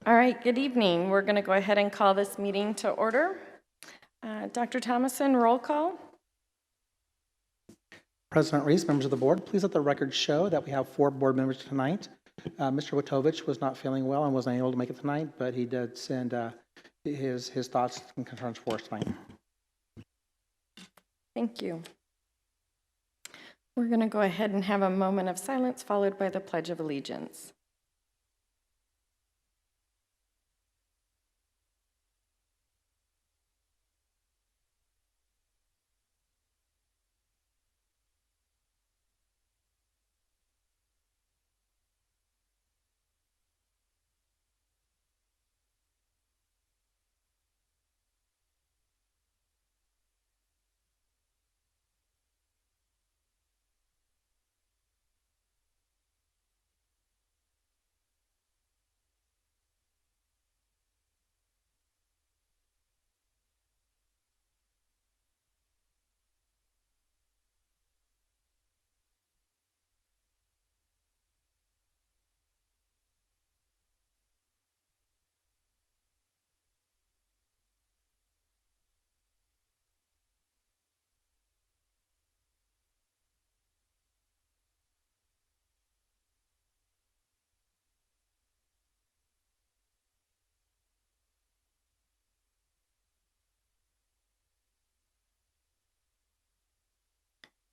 All right, good evening. We're going to go ahead and call this meeting to order. Dr. Thomason, roll call. President Reese, members of the board, please let the record show that we have 4 board members tonight. Mr. Witovich was not feeling well and wasn't able to make it tonight, but he did send his thoughts and concerns for us tonight. Thank you. We're going to go ahead and have a moment of silence followed by the Pledge of Allegiance.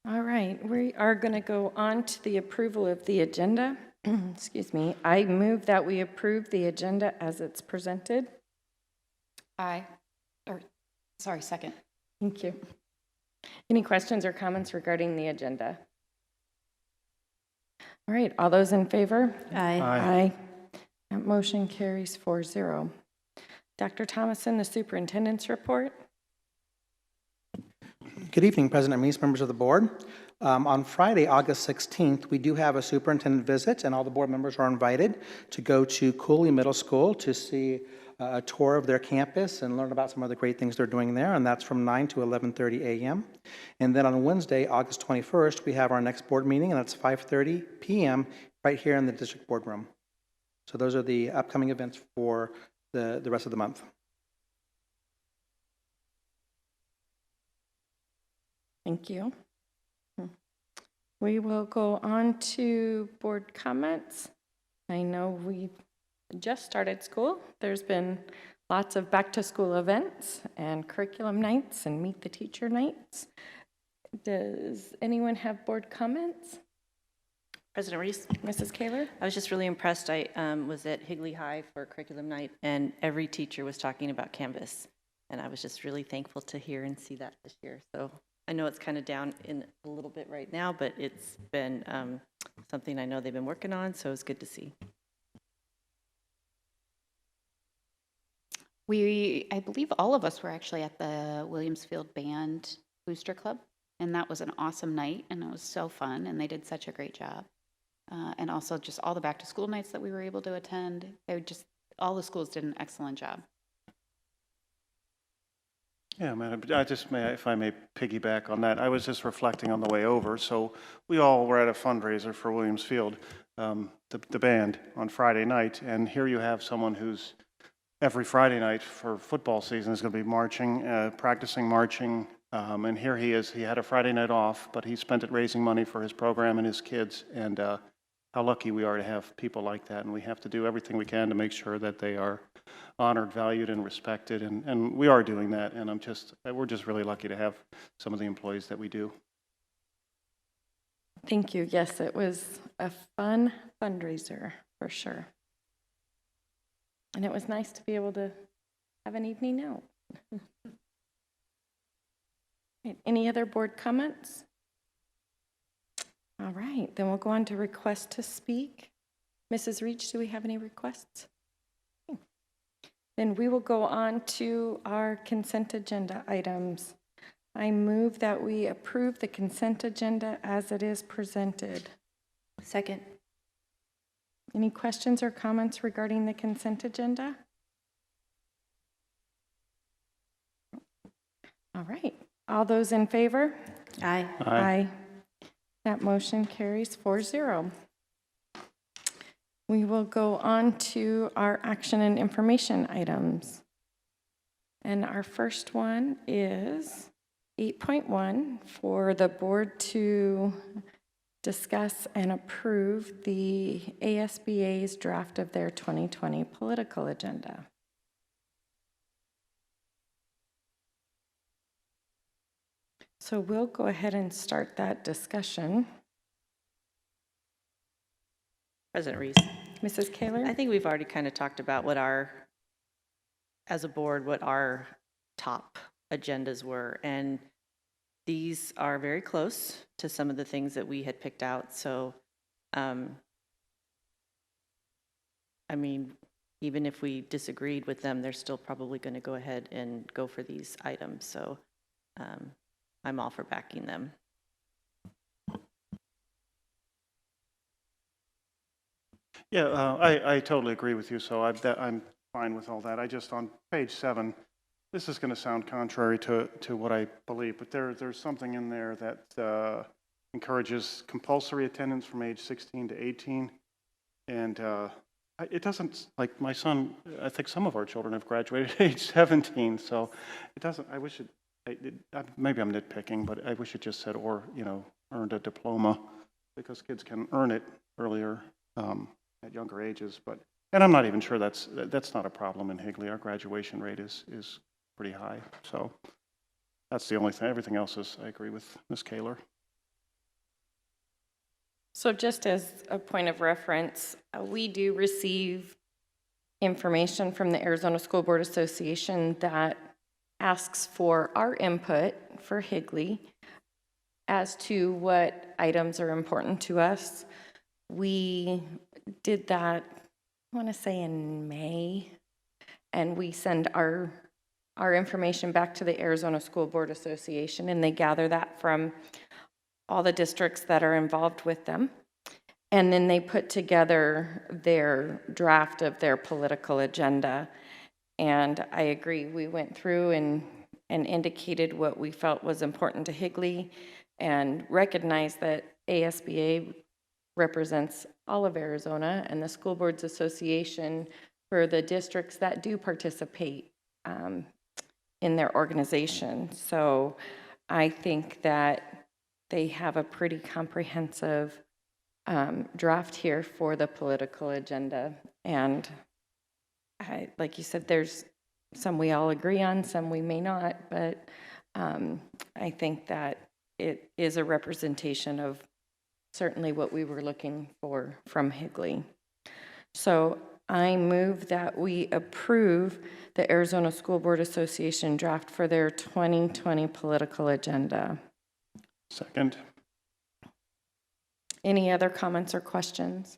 All right, we are going to go on to the approval of the agenda. Excuse me. I move that we approve the agenda as it's presented. Second. Thank you. Any questions or comments regarding the agenda? All right, all those in favor? Aye. Aye. That motion carries 4-0. Dr. Thomason, the superintendent's report. Good evening, President Reese, members of the board. On Friday, August 16th, we do have a superintendent visit, and all the board members are invited to go to Cooley Middle School to see a tour of their campus and learn about some of the great things they're doing there, and that's from 9 to 11:30 a.m. And then on Wednesday, August 21st, we have our next board meeting, and that's 5:30 p.m. right here in the district boardroom. So those are the upcoming events for the rest of the month. Thank you. We will go on to board comments. I know we just started school. There's been lots of back-to-school events and curriculum nights and meet the teacher nights. Does anyone have board comments? President Reese, Mrs. Kaler? I was just really impressed. I was at Higley High for curriculum night, and every teacher was talking about Canvas, and I was just really thankful to hear and see that this year. So I know it's kind of down in a little bit right now, but it's been something I know they've been working on, so it's good to see. I believe all of us were actually at the Williamsfield Band Booster Club, and that was an awesome night, and it was so fun, and they did such a great job. And also just all the back-to-school nights that we were able to attend, all the schools did an excellent job. Yeah, man, if I may piggyback on that, I was just reflecting on the way over. So we all were at a fundraiser for Williamsfield, the band, on Friday night, and here you have someone who's every Friday night for football season is going to be marching, practicing marching, and here he is. He had a Friday night off, but he spent it raising money for his program and his kids, and how lucky we are to have people like that, and we have to do everything we can to make sure that they are honored, valued, and respected, and we are doing that, and we're just really lucky to have some of the employees that we do. Thank you. Yes, it was a fun fundraiser for sure. And it was nice to be able to have an evening out. Any other board comments? All right, then we'll go on to request to speak. Mrs. Reach, do we have any requests? Okay. Then we will go on to our consent agenda items. I move that we approve the consent agenda as it is presented. Second. Any questions or comments regarding the consent agenda? All right. All those in favor? Aye. Aye. That motion carries 4-0. We will go on to our action and information items. And our first one is 8.1 for the board to discuss and approve the ASBA's draft of their 2020 political agenda. So we'll go ahead and start that discussion. President Reese, Mrs. Kaler? I think we've already kind of talked about what as a board, what our top agendas were. And these are very close to some of the things that we had picked out. So, I mean, even if we disagreed with them, they're still probably going to go ahead and go for these items. So I'm all for backing them. Yeah, I totally agree with you, so I'm fine with all that. I just, on page 7, this is going to sound contrary to what I believe, but there's something in there that encourages compulsory attendance from age 16 to 18, and it doesn't, like my son, I think some of our children have graduated at age 17, so it doesn't, I wish maybe I'm nitpicking, but I wish it just said, or, earned a diploma, because kids can earn it earlier at younger ages, and I'm not even sure that's not a problem in Higley. Our graduation rate is pretty high, so that's the only thing. Everything else is, I agree with Ms. Kaler. So just as a point of reference, we do receive information from the Arizona School Board Association that asks for our input for Higley as to what items are important to us. We did that, I want to say in May, and we send our information back to the Arizona School Board Association, and they gather that from all the districts that are involved with them. And then they put together their draft of their political agenda. And I agree, we went through and indicated what we felt was important to Higley and recognized that ASBA represents all of Arizona and the School Boards Association for the districts that do participate in their organization. So I think that they have a pretty comprehensive draft here for the political agenda. And like you said, there's some we all agree on, some we may not, but I think that it is a representation of certainly what we were looking for from Higley. So I move that we approve the Arizona School Board Association draft for their 2020 political agenda. Second. Any other comments or questions?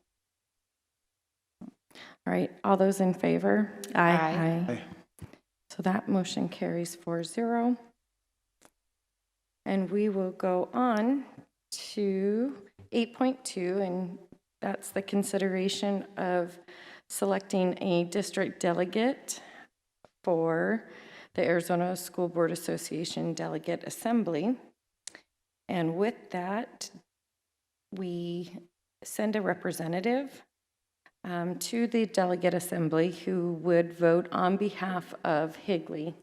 All right, all those in favor? Aye. Aye. So that motion carries 4-0. And we will go on to 8.2, and that's the consideration of selecting a district delegate for the Arizona School Board Association Delegate Assembly. And with that, we send a representative to the Delegate Assembly who would vote on behalf of Higley.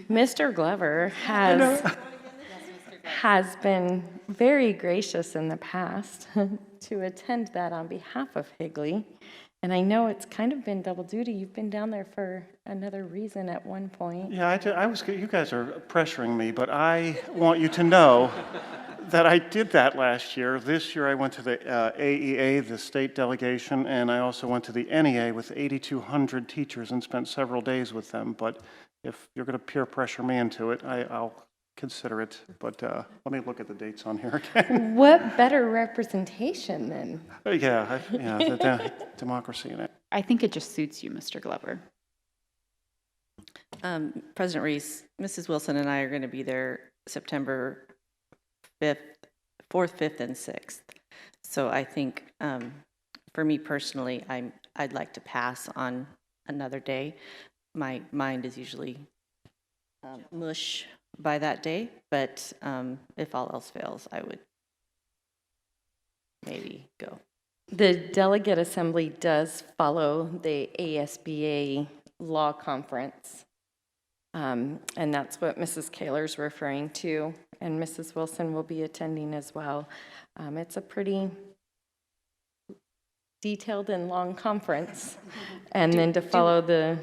Mr. Glover has been very gracious in the past to attend that on behalf of Higley. And I know it's kind of been double duty. You've been down there for another reason at one point. Yeah, you guys are pressuring me, but I want you to know that I did that last year. This year I went to the AEA, the state delegation, and I also went to the NEA with 8,200 teachers and spent several days with them. But if you're going to peer pressure me into it, I'll consider it. But let me look at the dates on here again. What better representation then? The democracy in it. I think it just suits you, Mr. Glover. President Reese, Mrs. Wilson and I are going to be there September 4th, 5th, and 6th. So I think for me personally, I'd like to pass on another day. My mind is usually mush by that day, but if all else fails, I would maybe go. The delegate assembly does follow the ASBA law conference. And that's what Mrs. Kaler's referring to, and Mrs. Wilson will be attending as well. It's a pretty detailed and long conference, and then to follow the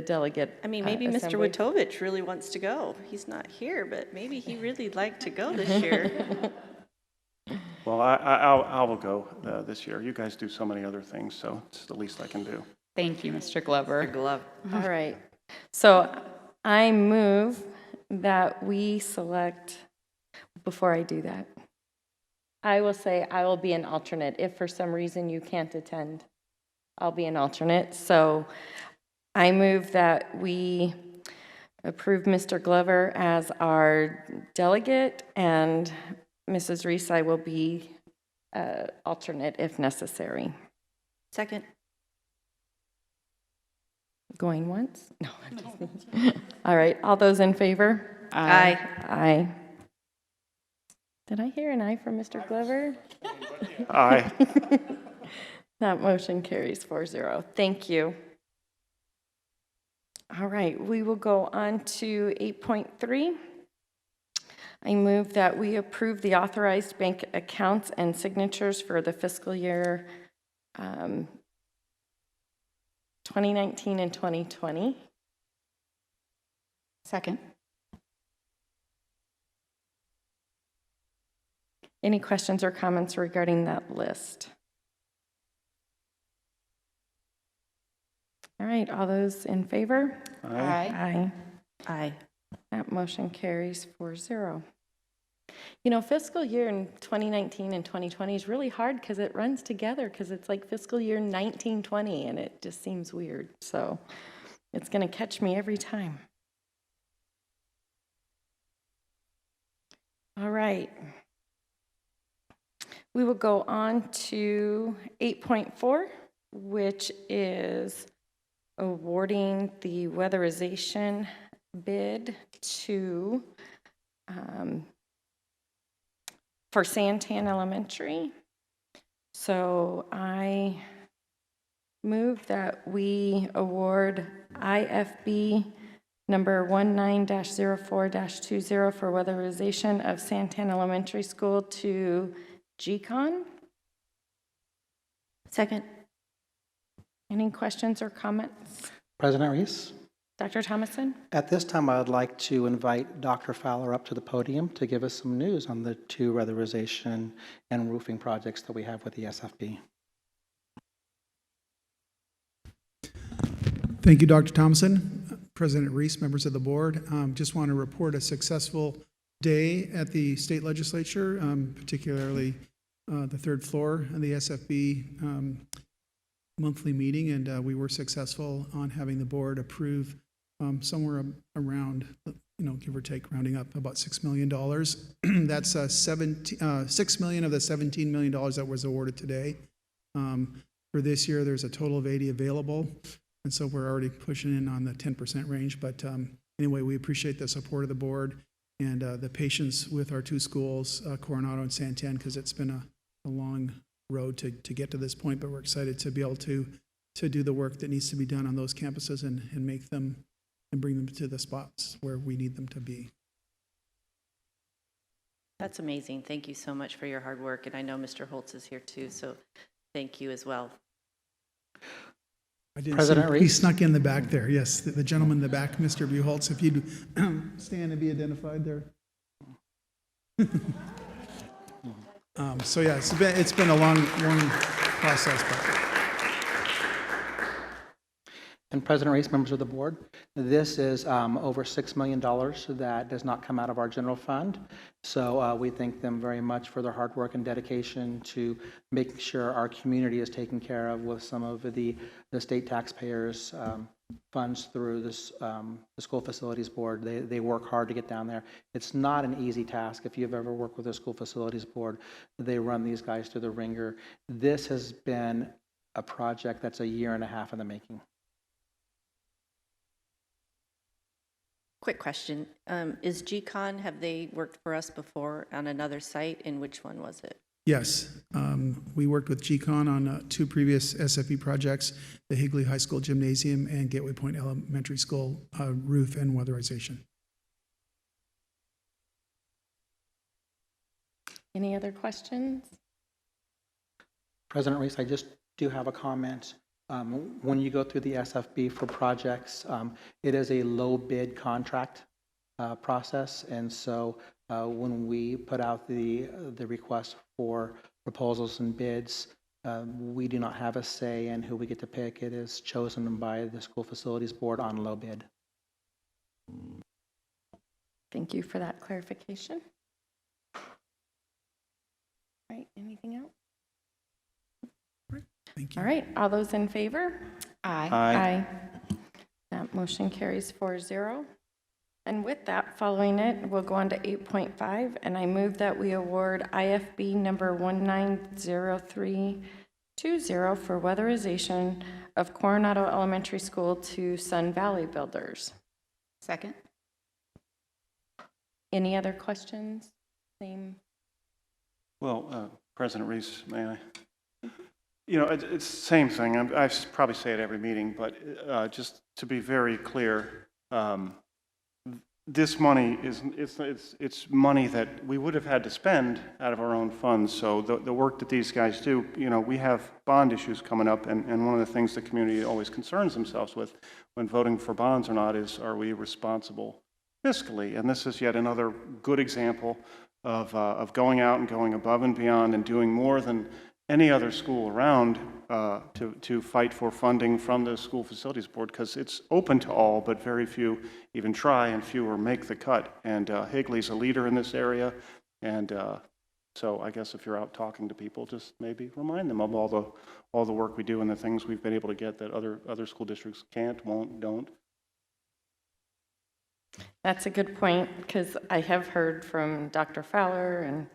delegate I mean, maybe Mr. assembly. Witovich really wants to go. He's not here, but maybe he really like to go this year. Well, I will go this year. You guys do so many other things, so it's the least I can do. Thank you, Mr. Glover. Glove. All right. So I move that we select, before I do that, I will say I will be an alternate. If for some reason you can't attend, I'll be an alternate. So I move that we approve Mr. Glover as our delegate, and Mrs. Reese, I will be alternate if necessary. Second. Going once? No, I'm just all right, all those in favor? Aye. Aye. Did I hear an aye from Mr. Glover? Aye. That motion carries 4-0. Thank you. All right, we will go on to 8.3. I move that we approve the authorized bank accounts and signatures for the fiscal year 2019 and 2020. Second. Any questions or comments regarding that list? All right, all those in favor? Aye. Aye. Aye. That motion carries 4-0. You know, fiscal year in 2019 and 2020 is really hard because it runs together, because it's like fiscal year 1920, and it just seems weird. So it's going to catch me every time. All right. We will go on to 8.4, which is awarding the weatherization bid to for Santan Elementary. So I move that we award IFB number 19-04-20 for weatherization of Santan Elementary School to GCON. Second. Any questions or comments? President Reese? Dr. Thomason? At this time, I would like to invite Dr. Fowler up to the podium to give us some news on the two weatherization and roofing projects that we have with the SFB. Thank you, Dr. Thompson. President Reese, members of the board. Just want to report a successful day at the state legislature, particularly the third floor of the SFB monthly meeting, and we were successful on having the board approve somewhere around, give or take, rounding up about $6 million. That's 6 million of the $17 million that was awarded today. For this year, there's a total of 80 available, and so we're already pushing in on the 10% range. But anyway, we appreciate the support of the board and the patience with our two schools, Coronado and Santan, because it's been a long road to get to this point, but we're excited to be able to do the work that needs to be done on those campuses and make them and bring them to the spots where we need them to be. That's amazing. Thank you so much for your hard work. And I know Mr. Holtz is here too, so thank you as well. I didn't President see, he Reese? snuck in the back there. Yes, the gentleman in the back, Mr. Buholtz, if you'd stand and be identified there. So yeah, it's been a long process. But. And President Reese, members of the board, this is over $6 million that does not come out of our general fund. So we thank them very much for their hard work and dedication to making sure our community is taken care of with some of the state taxpayers' funds through this the School Facilities Board. They work hard to get down there. It's not an easy task. If you've ever worked with the School Facilities Board, they run these guys through the ringer. This has been a project that's a year and a half in the making. Quick question. Is GCON, have they worked for us before on another site? And which one was it? Yes, we worked with GCON on 2 previous SFB projects, the Higley High School Gymnasium and Gateway Point Elementary School roof and weatherization. Any other questions? President Reese, I just do have a comment. When you go through the SFB for projects, it is a low bid contract process, and so when we put out the request for proposals and bids, we do not have a say in who we get to pick. It is chosen by the school facilities board on low bid. Thank you for that clarification. All right, anything else? Thank you. All right, all those in favor? Aye. Aye. That motion carries 4-0. And with that, following it, we'll go on to 8.5, and I move that we award IFB number 190320 for weatherization of Coronado Elementary School to Sun Valley Builders. Second? Any other questions? Same. Well, President Reese, may I? You know, it's the same thing. I probably say it every meeting, but just to be very clear, this money it's money that we would have had to spend out of our own funds. So the work that these guys do, you know, we have bond issues coming up, and one of the things the community always concerns themselves with when voting for bonds or not is, are we responsible fiscally? And this is yet another good example of going out and going above and beyond and doing more than any other school around to fight for funding from the school facilities board, because it's open to all, but very few even try and fewer make the cut. And Higley's a leader in this area, and so I guess if you're out talking to people, just maybe remind them of all the work we do and the things we've been able to get that other school districts can't, won't, don't. That's a good point, because I have heard from Dr. Fowler and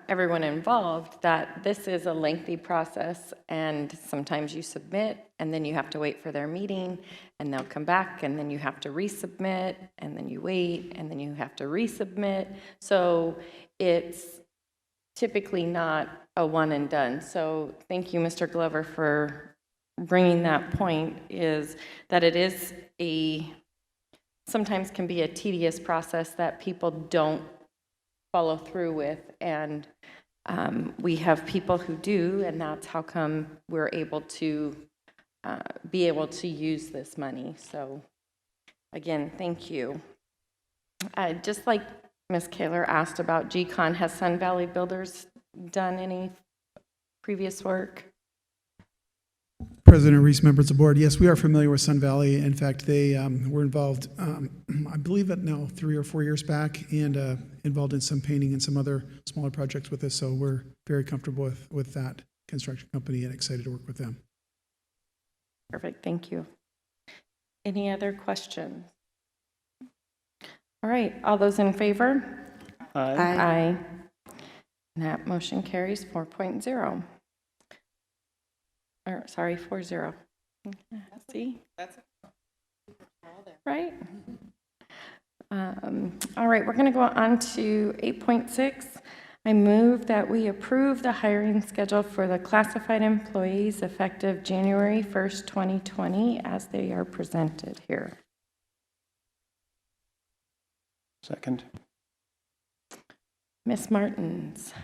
everyone involved that this is a lengthy process, and sometimes you submit and then you have to wait for their meeting and they'll come back, and then you have to resubmit, and then you wait, and then you have to resubmit. So it's typically not a one and done. So thank you, Mr. Glover, for bringing that point, is that it is sometimes can be a tedious process that people don't follow through with, and we have people who do, and that's how come we're able to be able to use this money. So again, thank you. Just like Ms. Kaler asked about GCON, has Sun Valley Builders done any previous work? President Reese, members of the board, yes, we are familiar with Sun Valley. In fact, they were involved, I believe it now 3 or 4 years back, and involved in some painting and some other smaller projects with us. So we're very comfortable with that construction company and excited to work with them. Perfect, thank you. Any other questions? All right, all those in favor? Aye. And that motion carries 4.0. Or, sorry, 4-0. See? Right? All right, we're going to go on to 8.6. I move that we approve the hiring schedule for the classified employees effective January 1st, 2020, as they are presented here. Second. Ms. Martins,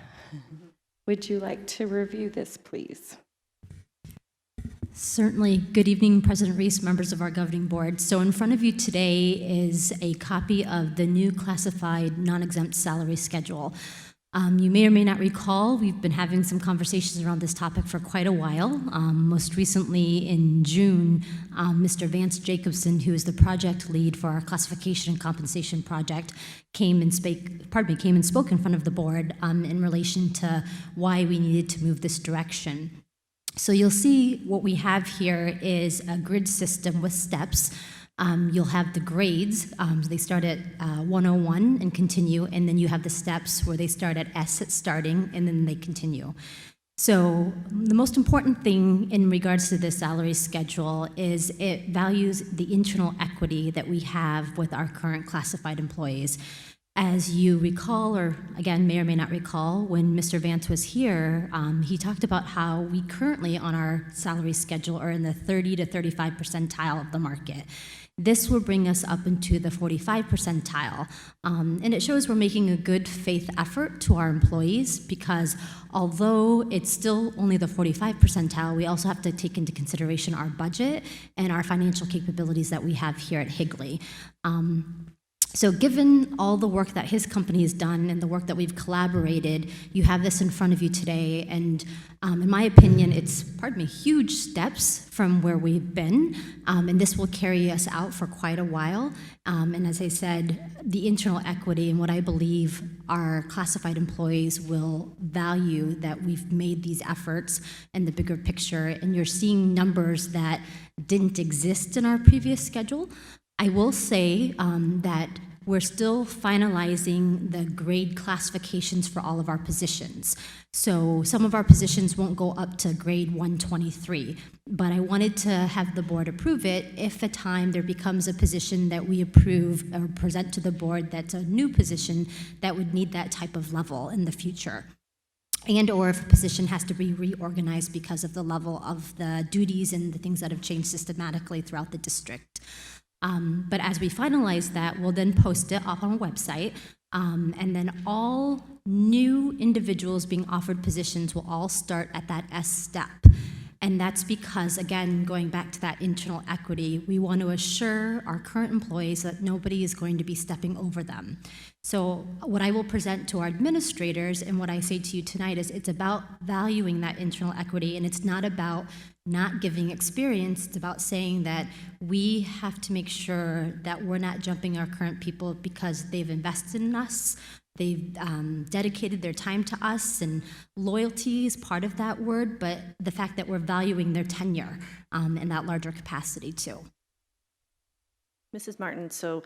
would you like to review this, please? Certainly. Good evening, President Reese, members of our governing board. So in front of you today is a copy of the new classified non-exempt salary schedule. You may or may not recall, we've been having some conversations around this topic for quite a while. Most recently in June, Mr. Vance Jacobson, who is the project lead for our classification and compensation project, came and spoke in front of the board in relation to why we needed to move this direction. So you'll see what we have here is a grid system with steps. You'll have the grades. They start at 101 and continue, and then you have the steps where they start at S at starting, and then they continue. So the most important thing in regards to this salary schedule is it values the internal equity that we have with our current classified employees. As you recall, or again, may or may not recall, when Mr. Vance was here, he talked about how we currently on our salary schedule are in the 30 to 35 percentile of the market. This will bring us up into the 45 percentile. And it shows we're making a good faith effort to our employees, because although it's still only the 45 percentile, we also have to take into consideration our budget and our financial capabilities that we have here at Higley. So given all the work that his company has done and the work that we've collaborated, you have this in front of you today. And in my opinion, it's, huge steps from where we've been. And this will carry us out for quite a while. And as I said, the internal equity and what I believe our classified employees will value that we've made these efforts and the bigger picture. And you're seeing numbers that didn't exist in our previous schedule. I will say that we're still finalizing the grade classifications for all of our positions. So some of our positions won't go up to grade 123, but I wanted to have the board approve it if at time there becomes a position that we approve or present to the board that's a new position that would need that type of level in the future. And or if a position has to be reorganized because of the level of the duties and the things that have changed systematically throughout the district. But as we finalize that, we'll then post it up on a website, and then all new individuals being offered positions will all start at that S step. And that's because, again, going back to that internal equity, we want to assure our current employees that nobody is going to be stepping over them. So what I will present to our administrators and what I say to you tonight is it's about valuing that internal equity, and it's not about not giving experience. It's about saying that we have to make sure that we're not jumping our current people because they've invested in us. They've dedicated their time to us, and loyalty is part of that word, but the fact that we're valuing their tenure in that larger capacity too. Mrs. Martin, so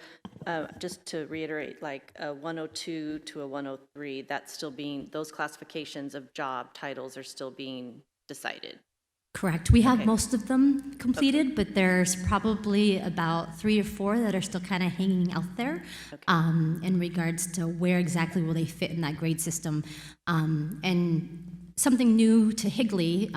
just to reiterate, like a 102 to a 103, that's still being, those classifications of job titles are still being decided. Correct. We have Okay. most of them completed, but there's probably about 3 or 4 that are still kind of hanging out there in regards to where exactly will they fit in that grade system. And something new to Higley,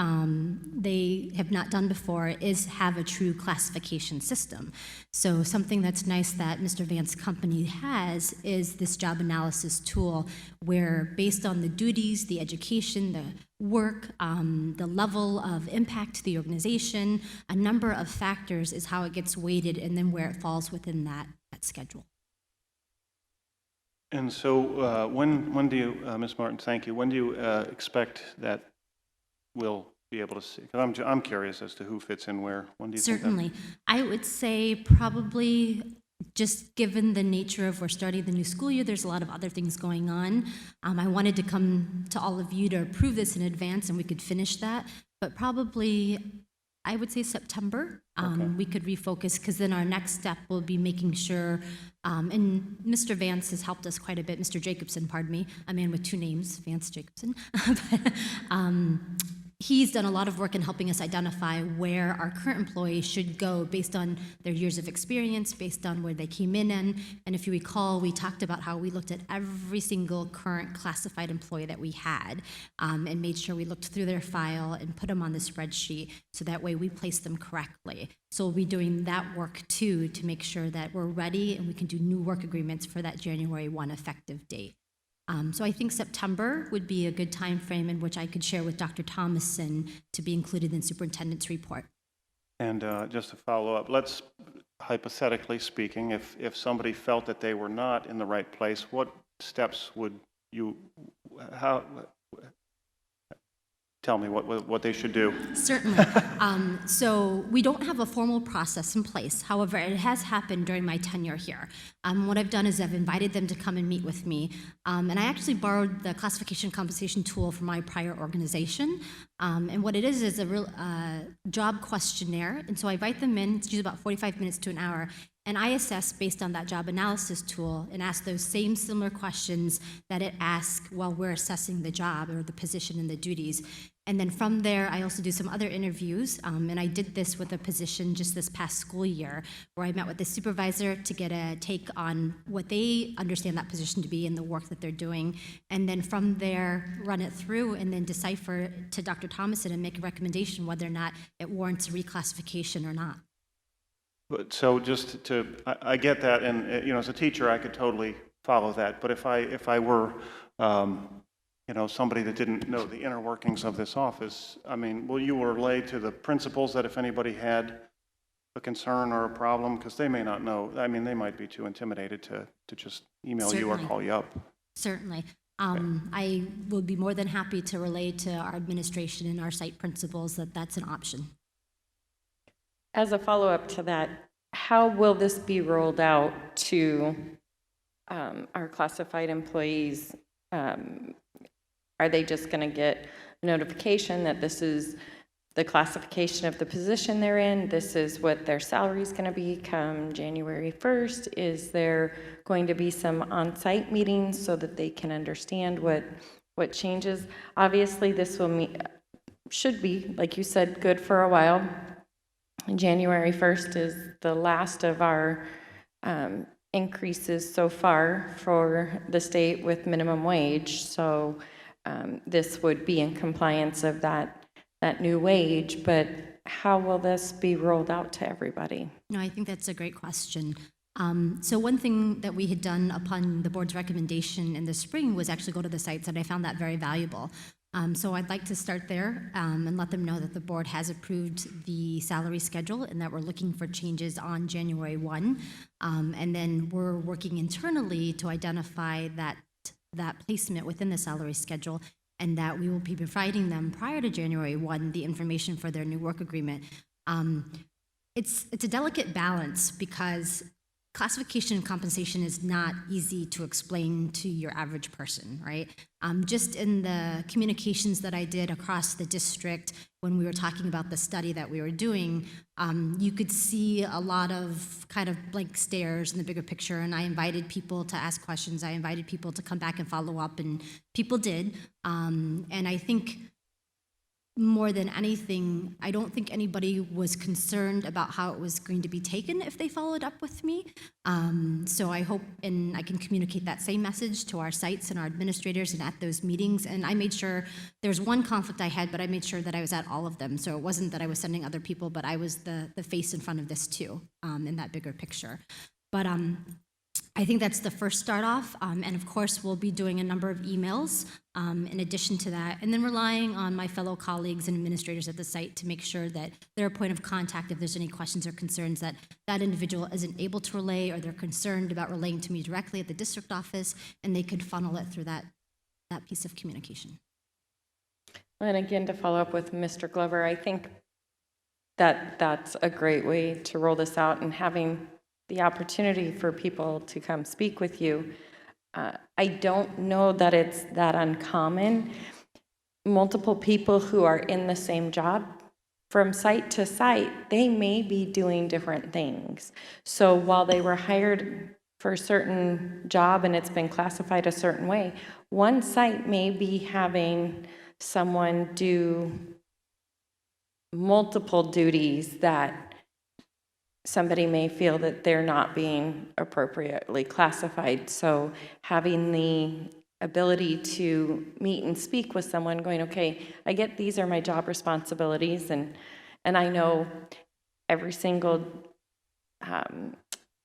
they have not done before, is have a true classification system. So something that's nice that Mr. Vance's company has is this job analysis tool where based on the duties, the education, the work, the level of impact to the organization, a number of factors is how it gets weighted and then where it falls within that schedule. And so when do you, Ms. Martin, thank you, when do you expect that we'll be able to see? Because I'm curious as to who fits in where. When do you think that? Certainly. I would say probably just given the nature of we're starting the new school year, there's a lot of other things going on. I wanted to come to all of you to approve this in advance and we could finish that, but probably I would say September. We could refocus because then our next step will be making sure, and Mr. Vance has helped us quite a bit, Mr. Jacobson, pardon me, a man with 2 names, Vance Jacobson. But, he's done a lot of work in helping us identify where our current employees should go based on their years of experience, based on where they came in. And if you recall, we talked about how we looked at every single current classified employee that we had and made sure we looked through their file and put them on the spreadsheet so that way we placed them correctly. So we'll be doing that work too to make sure that we're ready and we can do new work agreements for that January 1 effective date. So I think September would be a good time frame in which I could share with Dr. Thomason to be included in superintendent's report. And just to follow up, let's, hypothetically speaking, if somebody felt that they were not in the right place, what steps would you, tell me what they should do? Certainly. So we don't have a formal process in place. However, it has happened during my tenure here. What I've done is I've invited them to come and meet with me. And I actually borrowed the classification compensation tool from my prior organization. And what it is a real job questionnaire. And so I invite them in. It's usually about 45 minutes to an hour. And I assess based on that job analysis tool and ask those same similar questions that it asks while we're assessing the job or the position and the duties. And then from there, I also do some other interviews, and I did this with a position just this past school year, where I met with the supervisor to get a take on what they understand that position to be and the work that they're doing, and then from there, run it through and then decipher to Dr. Thomason and make a recommendation whether or not it warrants a reclassification or not. But so just to, I get that, and as a teacher, I could totally follow that. But if I were, somebody that didn't know the inner workings of this office, I mean, will you relay to the principals that if anybody had a concern or a problem, because they may not know, I mean, they might be too intimidated to just email you or Certainly. call you up. Certainly. I will be more than happy to relay to our administration and our site principals that that's an option. As a follow-up to that, how will this be rolled out to our classified employees? Are they just going to get a notification that this is the classification of the position they're in? This is what their salary is going to be come January 1st? Is there going to be some on-site meetings so that they can understand what changes? Obviously, this should be, like you said, good for a while. January 1st is the last of our increases so far for the state with minimum wage. So this would be in compliance of that new wage, but how will this be rolled out to everybody? No, I think that's a great question. So one thing that we had done upon the board's recommendation in the spring was actually go to the sites, and I found that very valuable. So I'd like to start there and let them know that the board has approved the salary schedule and that we're looking for changes on January 1. And then we're working internally to identify that placement within the salary schedule, and that we will be providing them prior to January 1 the information for their new work agreement. It's a delicate balance because classification and compensation is not easy to explain to your average person, right? Just in the communications that I did across the district when we were talking about the study that we were doing, you could see a lot of kind of blank stares in the bigger picture, and I invited people to ask questions. I invited people to come back and follow up, and people did. And I think more than anything, I don't think anybody was concerned about how it was going to be taken if they followed up with me. So I hope and I can communicate that same message to our sites and our administrators and at those meetings. And I made sure there's one conflict I had, but I made sure that I was at all of them. So it wasn't that I was sending other people, but I was the face in front of this too, in that bigger picture. But I think that's the first start off, and of course we'll be doing a number of emails in addition to that, and then relying on my fellow colleagues and administrators at the site to make sure that they're a point of contact if there's any questions or concerns that that individual isn't able to relay, or they're concerned about relaying to me directly at the district office, and they could funnel it through that piece of communication. And again, to follow up with Mr. Glover, I think that that's a great way to roll this out, and having the opportunity for people to come speak with you. I don't know that it's that uncommon. Multiple people who are in the same job from site to site, they may be doing different things. So while they were hired for a certain job and it's been classified a certain way, one site may be having someone do multiple duties that somebody may feel that they're not being appropriately classified. So having the ability to meet and speak with someone going, okay, I get these are my job responsibilities, and I know every single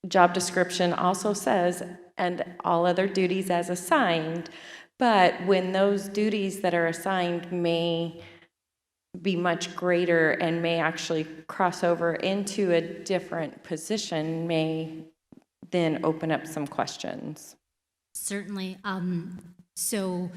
job description also says, and all other duties as assigned, but when those duties that are assigned may be much greater and may actually cross over into a different position, may then open up some questions. Certainly. So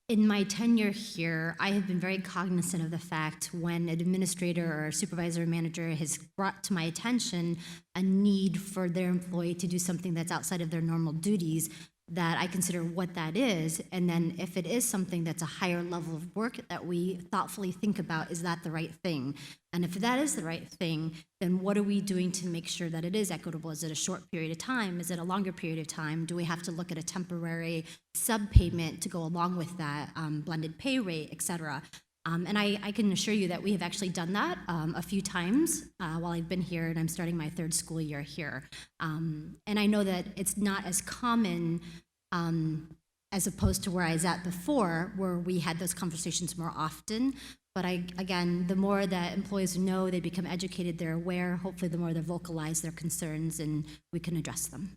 in my tenure here, I have been very cognizant of the fact when an administrator or a supervisor or manager has brought to my attention a need for their employee to do something that's outside of their normal duties, that I consider what that is, and then if it is something that's a higher level of work, that we thoughtfully think about, is that the right thing? And if that is the right thing, then what are we doing to make sure that it is equitable? Is it a short period of time? Is it a longer period of time? Do we have to look at a temporary sub-payment to go along with that, blended pay rate, et cetera? And I can assure you that we have actually done that a few times while I've been here, and I'm starting my third school year here. And I know that it's not as common as opposed to where I was at before, where we had those conversations more often. But again, the more that employees know, they become educated, they're aware, hopefully the more they vocalize their concerns and we can address them.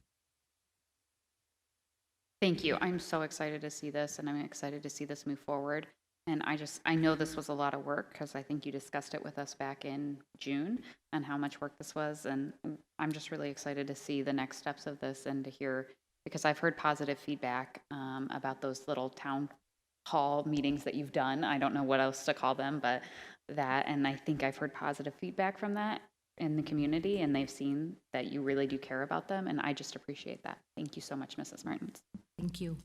Thank you. I'm so excited to see this, and I'm excited to see this move forward. And I know this was a lot of work because I think you discussed it with us back in June and how much work this was. And I'm just really excited to see the next steps of this and to hear, because I've heard positive feedback about those little town hall meetings that you've done. I don't know what else to call them, but that, and I think I've heard positive feedback from that in the community, and they've seen that you really do care about them, and I just appreciate that. Thank you so much, Mrs. Martins. Thank you.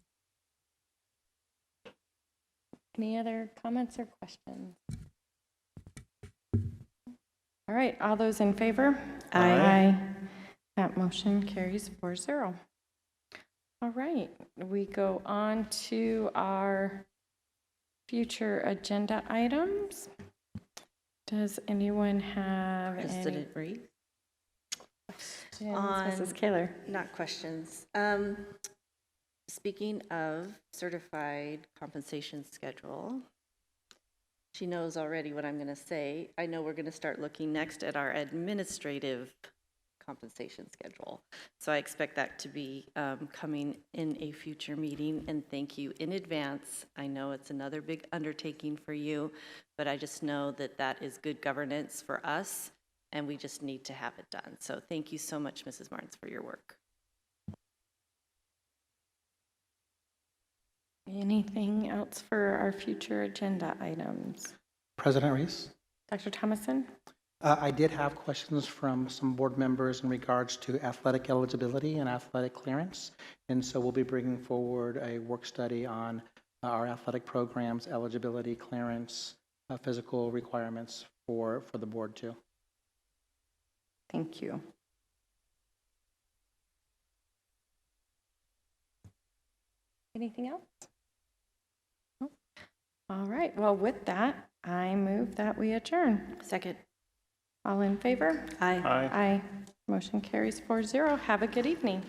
Any other comments or questions? All right, all those in favor? Aye. That motion carries 4-0. All right, we go on to our future agenda items. Does anyone have any President Reese? questions? On- Mrs. Kaler. Not questions. Speaking of certified compensation schedule, she knows already what I'm going to say. I know we're going to start looking next at our administrative compensation schedule. So I expect that to be coming in a future meeting, and thank you in advance. I know it's another big undertaking for you, but I just know that that is good governance for us, and we just need to have it done. So thank you so much, Mrs. Martins, for your work. Anything else for our future agenda items? President Reese? Dr. Thomason? I did have questions from some board members in regards to athletic eligibility and athletic clearance. And so we'll be bringing forward a work study on our athletic programs, eligibility, clearance, physical requirements for the board too. Thank you. Anything else? No? All right, well, with that, I move that we adjourn. Second. All in favor? Aye. Aye. Aye. Motion carries 4-0. Have a good evening.